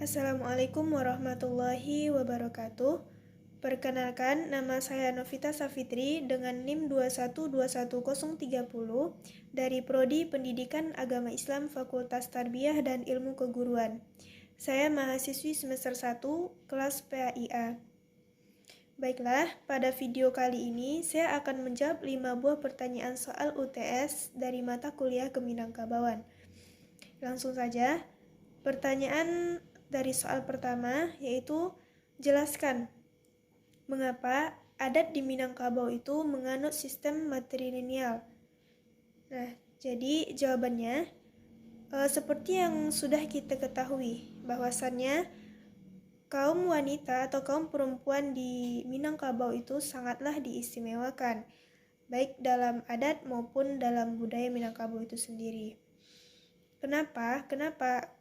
Assalamualaikum warahmatullahi wabarakatuh. Perkenalkan, nama saya Novita Safitri dengan NIM 2121030 dari Prodi Pendidikan Agama Islam Fakultas Tarbiyah dan Ilmu Keguruan. Saya mahasiswi semester 1, kelas PAIA. Baiklah, pada video kali ini saya akan menjawab 5 buah pertanyaan soal UTS dari mata kuliah Keminangkabauan. Langsung saja, pertanyaan dari soal pertama yaitu jelaskan mengapa adat di Minangkabau itu menganut sistem matrilineal. Nah, jadi jawabannya seperti yang sudah kita ketahui bahwasannya kaum wanita atau kaum perempuan di Minangkabau itu sangatlah diistimewakan, baik dalam adat maupun dalam budaya Minangkabau itu sendiri. Kenapa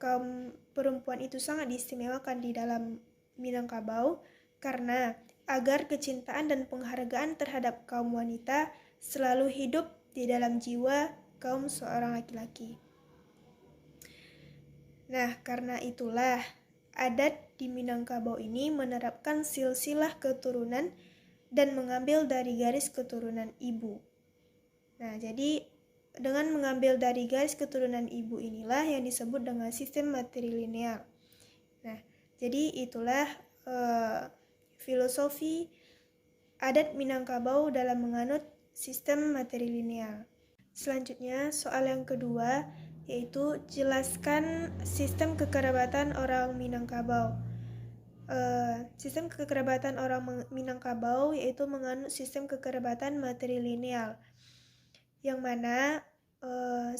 kaum perempuan itu sangat diistimewakan di dalam Minangkabau? Karena agar kecintaan dan penghargaan terhadap kaum wanita selalu hidup di dalam jiwa kaum seorang laki-laki. Nah, karena itulah adat di Minangkabau ini menerapkan silsilah keturunan dan mengambil dari garis keturunan ibu. Nah, jadi dengan mengambil dari garis keturunan ibu inilah yang disebut dengan sistem matrilineal. Nah, jadi itulah filosofi adat Minangkabau dalam menganut sistem matrilineal. Selanjutnya, soal yang kedua yaitu jelaskan sistem kekerabatan orang Minangkabau. Sistem kekerabatan orang Minangkabau yaitu menganut sistem kekerabatan matrilineal, yang mana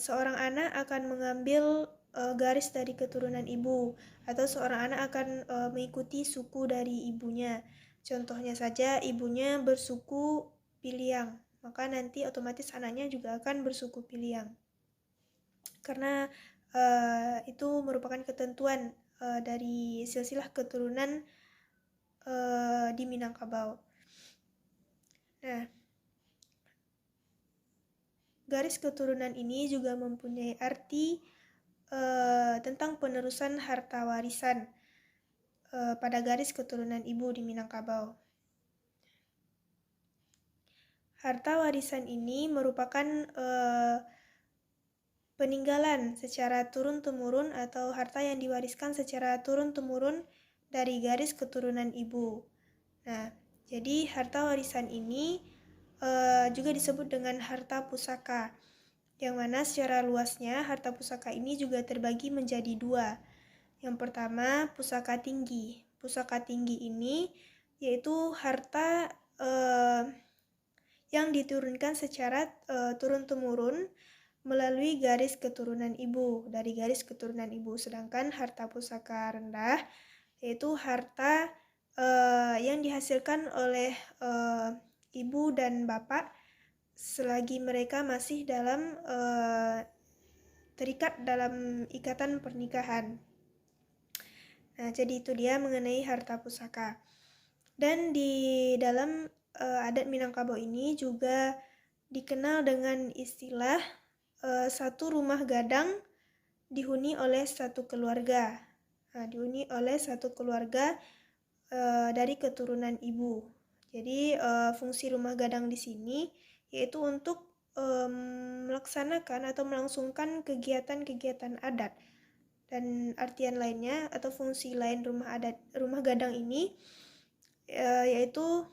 seorang anak akan mengambil garis dari keturunan ibu, atau seorang anak akan mengikuti suku dari ibunya. Contohnya saja ibunya bersuku Piliang, maka nanti otomatis anaknya juga akan bersuku Piliang. Karena itu merupakan ketentuan dari silsilah keturunan di Minangkabau. Nah, garis keturunan ini juga mempunyai arti tentang penerusan harta warisan pada garis keturunan ibu di Minangkabau. Harta warisan ini merupakan peninggalan secara turun-temurun atau harta yang diwariskan secara turun-temurun dari garis keturunan ibu. Nah, jadi harta warisan ini juga disebut dengan harta pusaka, yang mana secara luasnya harta pusaka ini juga terbagi menjadi dua. Yang pertama, pusaka tinggi. Pusaka tinggi ini yaitu harta yang diturunkan secara turun-temurun melalui garis keturunan ibu, dari garis keturunan ibu. Sedangkan harta pusaka rendah yaitu harta yang dihasilkan oleh ibu dan bapak selagi mereka masih dalam terikat dalam ikatan pernikahan. Nah, jadi itu dia mengenai harta pusaka. Dan di dalam adat Minangkabau ini juga dikenal dengan istilah satu rumah gadang dihuni oleh satu keluarga. Nah, dihuni oleh satu keluarga dari keturunan ibu. Jadi fungsi rumah gadang di sini yaitu untuk melaksanakan atau melangsungkan kegiatan-kegiatan adat. Dan artian lainnya atau fungsi lain rumah gadang ini yaitu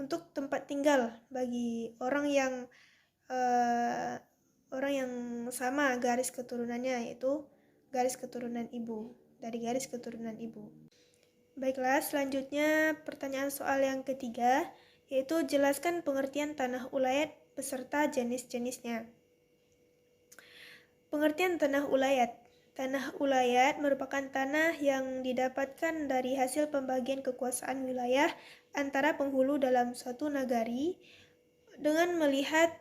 untuk tempat tinggal bagi orang yang sama garis keturunannya, yaitu garis keturunan ibu, dari garis keturunan ibu. Baiklah, selanjutnya pertanyaan soal yang ketiga, yaitu jelaskan pengertian tanah ulayat beserta jenis-jenisnya. Pengertian tanah ulayat. Tanah ulayat merupakan tanah yang didapatkan dari hasil pembagian kekuasaan wilayah antara penghulu dalam suatu nagari dengan melihat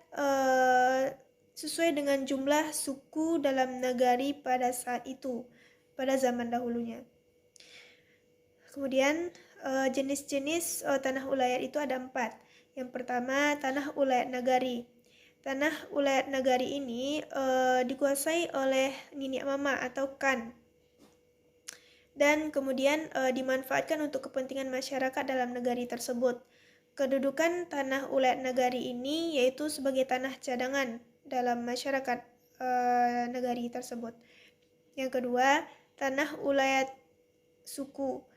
sesuai dengan jumlah suku dalam nagari pada saat itu, pada zaman dahulunya. Kemudian jenis-jenis tanah ulayat itu ada 4. Yang pertama, tanah ulayat nagari. Tanah ulayat nagari ini dikuasai oleh Niniak Mama atau Kan. dan kemudian dimanfaatkan untuk kepentingan masyarakat dalam negari tersebut. Kedudukan tanah ulayat negari ini yaitu sebagai tanah cadangan dalam masyarakat negari tersebut. Yang kedua, tanah ulayat suku.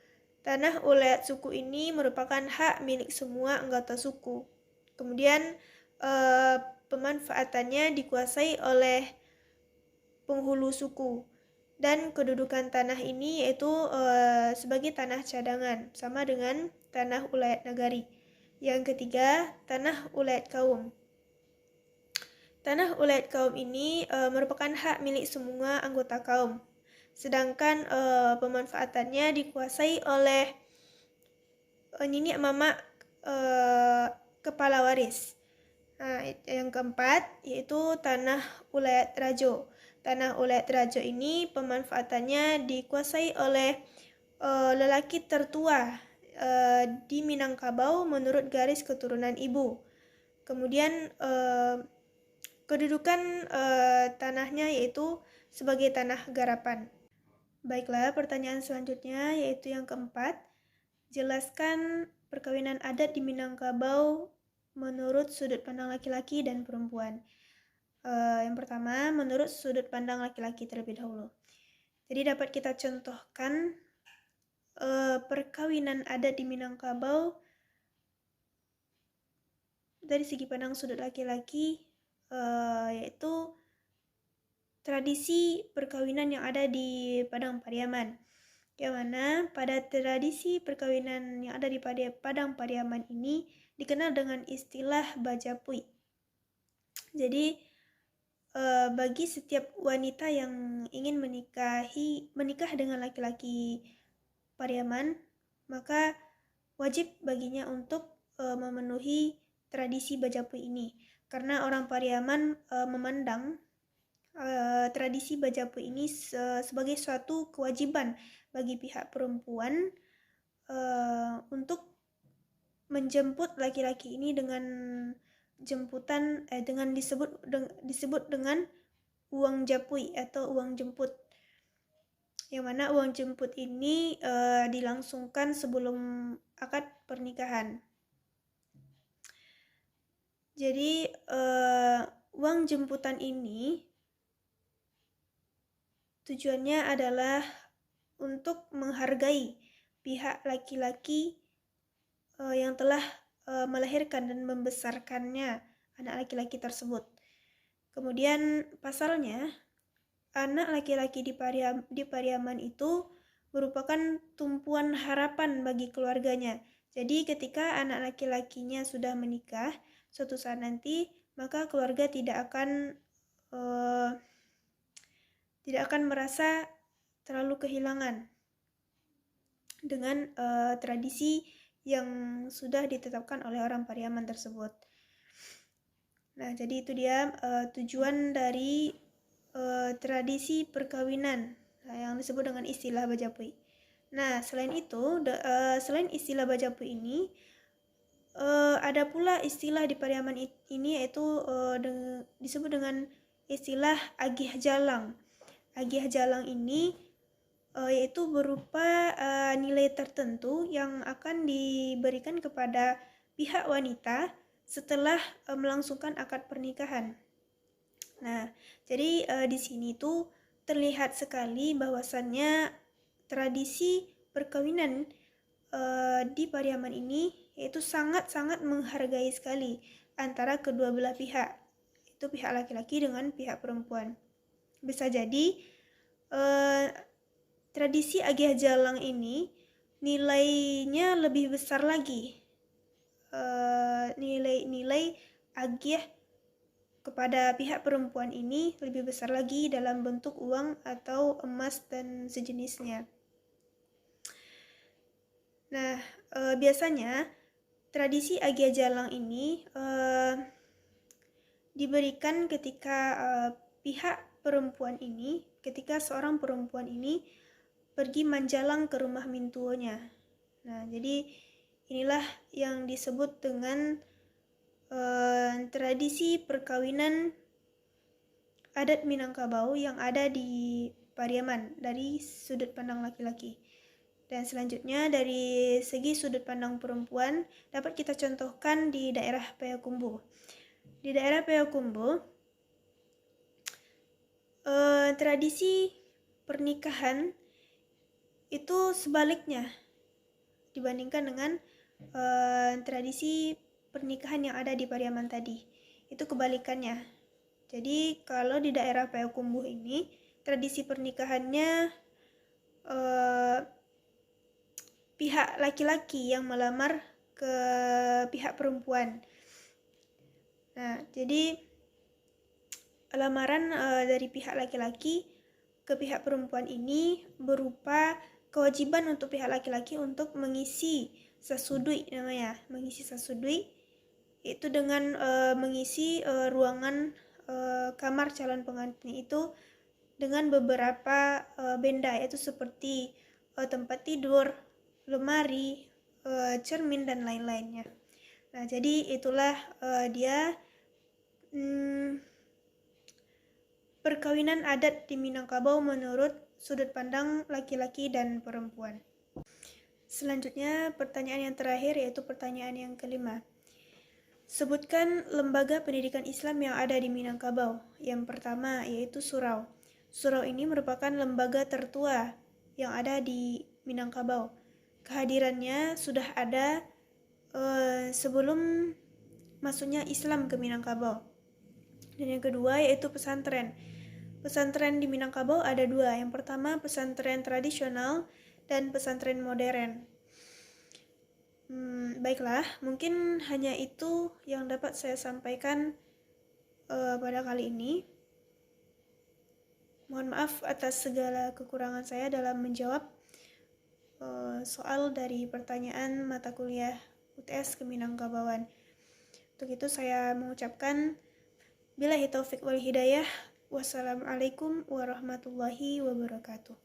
Tanah ulayat suku ini merupakan hak milik semua anggota suku. Kemudian pemanfaatannya dikuasai oleh penghulu suku. Dan kedudukan tanah ini yaitu sebagai tanah cadangan, sama dengan tanah ulayat negari. Yang ketiga, tanah ulayat kaum. Tanah ulayat kaum ini merupakan hak milik semua anggota kaum. Sedangkan pemanfaatannya dikuasai oleh nenek mamak kepala waris. Nah, yang keempat yaitu tanah ulayat rajo. Tanah ulayat rajo ini pemanfaatannya dikuasai oleh lelaki tertua di Minangkabau menurut garis keturunan ibu. Kemudian kedudukan tanahnya yaitu sebagai tanah garapan. Baiklah, pertanyaan selanjutnya yaitu yang keempat. Jelaskan perkawinan adat di Minangkabau menurut sudut pandang laki-laki dan perempuan. Yang pertama, menurut sudut pandang laki-laki terlebih dahulu. Jadi dapat kita contohkan perkawinan adat di Minangkabau dari segi pandang sudut laki-laki, yaitu tradisi perkawinan yang ada di Padang Pariaman. Yang mana pada tradisi perkawinan yang ada di Padang Pariaman ini dikenal dengan istilah bajapui. Jadi bagi setiap wanita yang ingin menikah dengan laki-laki Pariaman, maka wajib baginya untuk memenuhi tradisi bajapui ini, karena orang Pariaman memandang tradisi bajapui ini sebagai suatu kewajiban bagi pihak perempuan untuk menjemput laki-laki ini dengan jemputan dengan disebut dengan uang japui atau uang jemput, yang mana uang jemput ini dilangsungkan sebelum akad pernikahan. Jadi uang jemputan ini tujuannya adalah untuk menghargai pihak laki-laki yang telah melahirkan dan membesarkannya anak laki-laki tersebut. Kemudian pasalnya, anak laki-laki di Pariaman itu merupakan tumpuan harapan bagi keluarganya. Jadi ketika anak laki-lakinya sudah menikah, suatu saat nanti, maka keluarga tidak akan merasa terlalu kehilangan dengan tradisi yang sudah ditetapkan oleh orang Pariaman tersebut. Nah, jadi itu dia tujuan dari tradisi perkawinan yang disebut dengan istilah bajapui. Nah, selain itu, selain istilah bajapui ini, ada pula istilah di Pariaman ini yaitu disebut dengan istilah agih jalang. Agih jalang ini yaitu berupa nilai tertentu yang akan diberikan kepada pihak wanita setelah melangsungkan akad pernikahan. Nah, jadi di sini tuh terlihat sekali bahwasannya tradisi perkawinan di Pariaman ini yaitu sangat-sangat menghargai sekali antara kedua belah pihak, itu pihak laki-laki dengan pihak perempuan. Bisa jadi tradisi agih jalang ini nilainya lebih besar lagi. Nilai agih kepada pihak perempuan ini lebih besar lagi dalam bentuk uang atau emas dan sejenisnya. Nah, biasanya tradisi agih jalang ini diberikan ketika ketika seorang perempuan ini pergi menjalang ke rumah mintuonya. Nah, jadi inilah yang disebut dengan tradisi perkawinan adat Minangkabau yang ada di Pariaman dari sudut pandang laki-laki. Dan selanjutnya dari segi sudut pandang perempuan dapat kita contohkan di daerah Payakumbuh. Di daerah Payakumbuh, tradisi pernikahan itu sebaliknya dibandingkan dengan tradisi pernikahan yang ada di Pariaman tadi. Itu kebalikannya. Jadi kalau di daerah Payakumbuh ini tradisi pernikahannya pihak laki-laki yang melamar ke pihak perempuan. Nah, jadi lamaran dari pihak laki-laki ke pihak perempuan ini berupa kewajiban untuk pihak laki-laki untuk mengisi sasudui namanya, mengisi sasudui itu dengan mengisi ruangan kamar calon pengantin itu dengan beberapa benda, yaitu seperti tempat tidur, lemari, cermin dan lain-lainnya. Nah, jadi itulah dia perkawinan adat di Minangkabau menurut sudut pandang laki-laki dan perempuan. Selanjutnya pertanyaan yang terakhir, yaitu pertanyaan yang kelima. Sebutkan lembaga pendidikan Islam yang ada di Minangkabau. Yang pertama yaitu surau. Surau ini merupakan lembaga tertua yang ada di Minangkabau. Kehadirannya sudah ada sebelum masuknya Islam ke Minangkabau. Dan yang kedua yaitu pesantren. Pesantren di Minangkabau ada dua. Yang pertama pesantren tradisional dan pesantren modern. Baiklah, mungkin hanya itu yang dapat saya sampaikan pada kali ini. Mohon maaf atas segala kekurangan saya dalam menjawab soal dari pertanyaan mata kuliah UTS Keminangkabauan. Untuk itu saya mengucapkan billahi taufik wal hidayah. Wassalamualaikum warahmatullahi wabarakatuh.